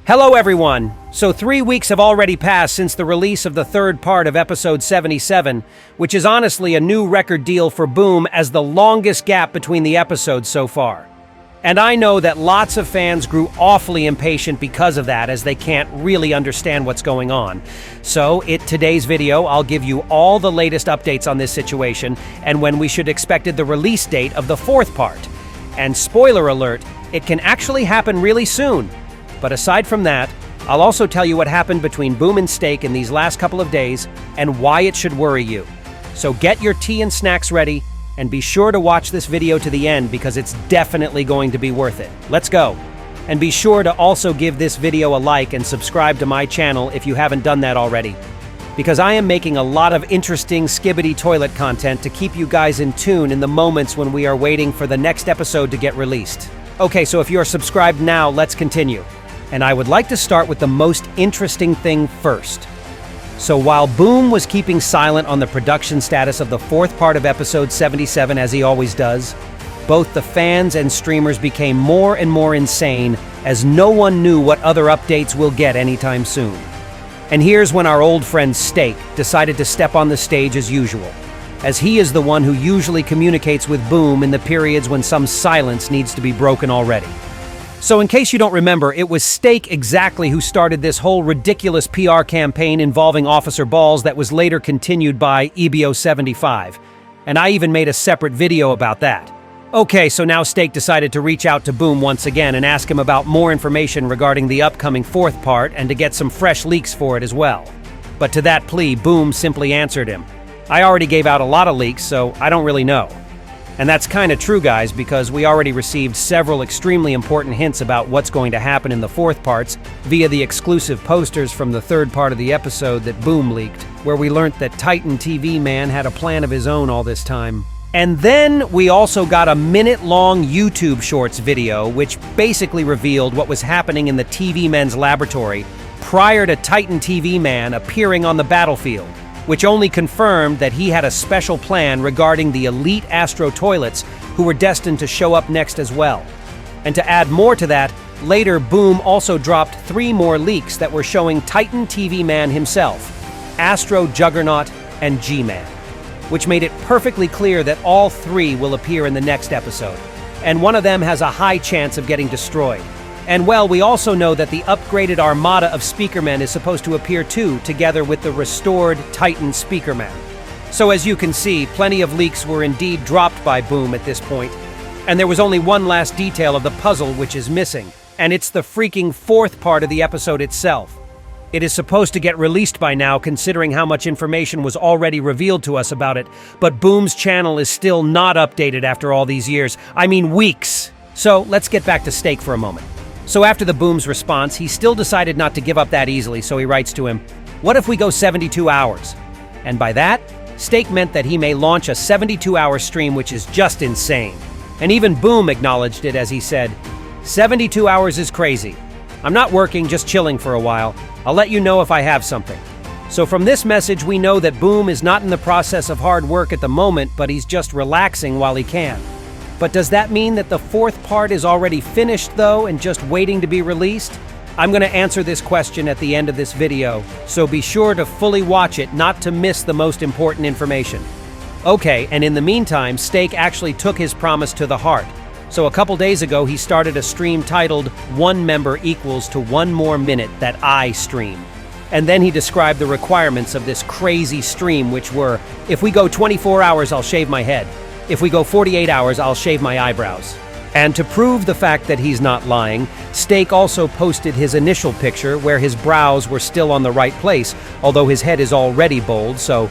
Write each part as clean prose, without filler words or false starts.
Hello everyone! So 3 weeks have already passed since the release of the third part of episode 77, which is honestly a new record deal for Boom as the longest gap between the episodes so far. And I know that lots of fans grew awfully impatient because of that, as they can't really understand what's going on. So, in today's video, I'll give you all the latest updates on this situation and when we should expect the release date of the fourth part. And spoiler alert, it can actually happen really soon. But aside from that, I'll also tell you what happened between Boom and Steak in these last couple of days and why it should worry you. So get your tea and snacks ready, and be sure to watch this video to the end because it's definitely going to be worth it. Let's go! And be sure to also give this video a like and subscribe to my channel if you haven't done that already, because I am making a lot of interesting Skibidi toilet content to keep you guys in tune in the moments when we are waiting for the next episode to get released. Okay, so if you're subscribed now, let's continue. And I would like to start with the most interesting thing first. So while Boom was keeping silent on the production status of the fourth part of episode 77, as he always does, both the fans and streamers became more and more insane as no one knew what other updates we'll get anytime soon. And here's when our old friend Steak decided to step on the stage as usual, as he is the one who usually communicates with Boom in the periods when some silence needs to be broken already. So in case you don't remember, it was Steak exactly who started this whole ridiculous PR campaign involving Officer Balls that was later continued by EBO75. And I even made a separate video about that. Okay, so now Steak decided to reach out to Boom once again and ask him about more information regarding the upcoming fourth part and to get some fresh leaks for it as well. But to that plea, Boom simply answered him, "I already gave out a lot of leaks, so I don't really know." And that's kind of true, guys, because we already received several extremely important hints about what's going to happen in the fourth parts via the exclusive posters from the third part of the episode that Boom leaked, where we learnt that Titan TV Man had a plan of his own all this time. And then we also got a minute-long YouTube Shorts video, which basically revealed what was happening in the TV Men's laboratory prior to Titan TV Man appearing on the battlefield, which only confirmed that he had a special plan regarding the elite Astro toilets who were destined to show up next as well. And to add more to that, later Boom also dropped 3 more leaks that were showing Titan TV Man himself, Astro Juggernaut, and G-Man, which made it perfectly clear that all 3 will appear in the next episode, and one of them has a high chance of getting destroyed. And well, we also know that the upgraded armada of Speakermen is supposed to appear too, together with the restored Titan Speakerman. So as you can see, plenty of leaks were indeed dropped by Boom at this point. And there was only one last detail of the puzzle which is missing, and it's the freaking fourth part of the episode itself. It is supposed to get released by now, considering how much information was already revealed to us about it, but Boom's channel is still not updated after all these years. I mean weeks. So let's get back to Steak for a moment. So after the Boom's response, he still decided not to give up that easily, so he writes to him, "What if we go 72 hours? And by that, Steak meant that he may launch a 72-hour stream, which is just insane. And even Boom acknowledged it as he said, 72 hours is crazy. I'm not working, just chilling for a while. I'll let you know if I have something." So from this message, we know that Boom is not in the process of hard work at the moment, but he's just relaxing while he can. But does that mean that the fourth part is already finished, though, and just waiting to be released? I'm going to answer this question at the end of this video, so be sure to fully watch it not to miss the most important information. Okay, and in the meantime, Steak actually took his promise to the heart. So a couple days ago, he started a stream titled "One Member Equals to One More Minute That I Stream." And then he described the requirements of this crazy stream, which were, if we go 24 hours, I'll shave my head. If we go 48 hours, I'll shave my eyebrows. And to prove the fact that he's not lying, Steak also posted his initial picture where his brows were still on the right place, although his head is already bald, so,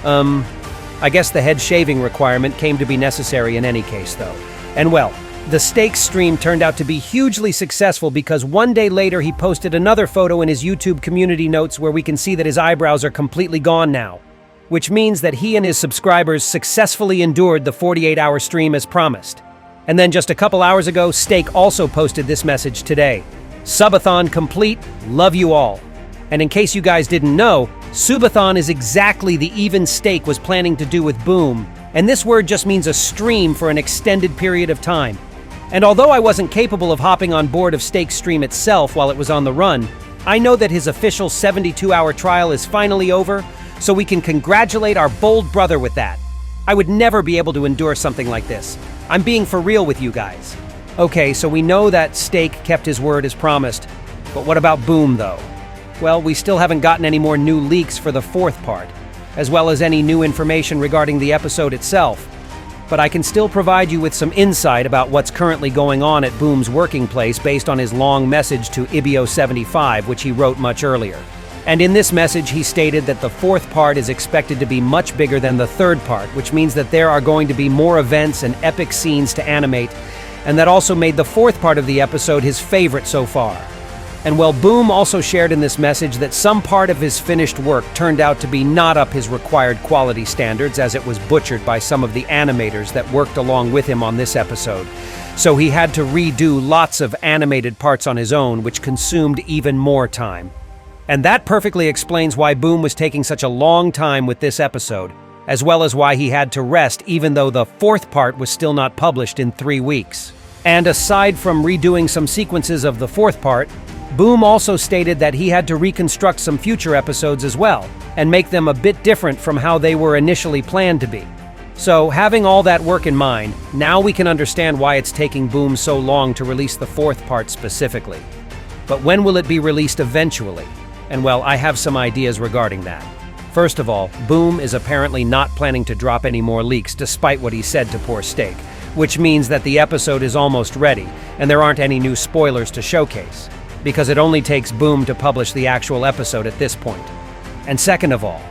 I guess the head shaving requirement came to be necessary in any case, though. And well, the Steak stream turned out to be hugely successful because one day later he posted another photo in his YouTube community notes where we can see that his eyebrows are completely gone now, which means that he and his subscribers successfully endured the 48-hour stream as promised. And then just a couple hours ago, Steak also posted this message today. "Subathon complete, love you all." And in case you guys didn't know, subathon is exactly the even Steak was planning to do with Boom, and this word just means a stream for an extended period of time. And although I wasn't capable of hopping on board of Steak's stream itself while it was on the run, I know that his official 72-hour trial is finally over, so we can congratulate our bold brother with that. I would never be able to endure something like this. I'm being for real with you guys. Okay, so we know that Steak kept his word as promised, but what about Boom, though? Well, we still haven't gotten any more new leaks for the fourth part, as well as any new information regarding the episode itself. But I can still provide you with some insight about what's currently going on at Boom's working place based on his long message to Ibio75, which he wrote much earlier. And in this message, he stated that the fourth part is expected to be much bigger than the third part, which means that there are going to be more events and epic scenes to animate, and that also made the fourth part of the episode his favorite so far. And well, Boom also shared in this message that some part of his finished work turned out to be not up his required quality standards, as it was butchered by some of the animators that worked along with him on this episode. So he had to redo lots of animated parts on his own, which consumed even more time. And that perfectly explains why Boom was taking such a long time with this episode, as well as why he had to rest even though the fourth part was still not published in 3 weeks. And aside from redoing some sequences of the fourth part, Boom also stated that he had to reconstruct some future episodes as well, and make them a bit different from how they were initially planned to be. So, having all that work in mind, now we can understand why it's taking Boom so long to release the fourth part specifically. But when will it be released eventually? And well, I have some ideas regarding that. First of all, Boom is apparently not planning to drop any more leaks despite what he said to poor Steak, which means that the episode is almost ready, and there aren't any new spoilers to showcase, because it only takes Boom to publish the actual episode at this point. And second of all,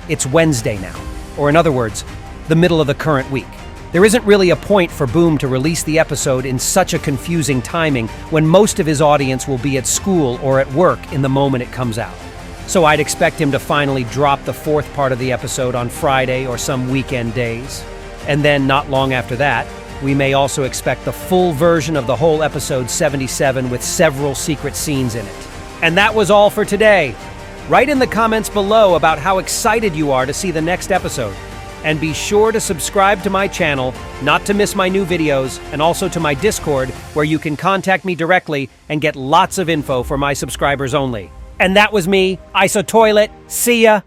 it's Wednesday now, or in other words, the middle of the current week. There isn't really a point for Boom to release the episode in such a confusing timing when most of his audience will be at school or at work in the moment it comes out. So I'd expect him to finally drop the fourth part of the episode on Friday or some weekend days. And then not long after that, we may also expect the full version of the whole episode 77 with several secret scenes in it. And that was all for today. Write in the comments below about how excited you are to see the next episode. And be sure to subscribe to my channel, not to miss my new videos, and also to my Discord, where you can contact me directly and get lots of info for my subscribers only. And that was me, IsoToilet. See ya!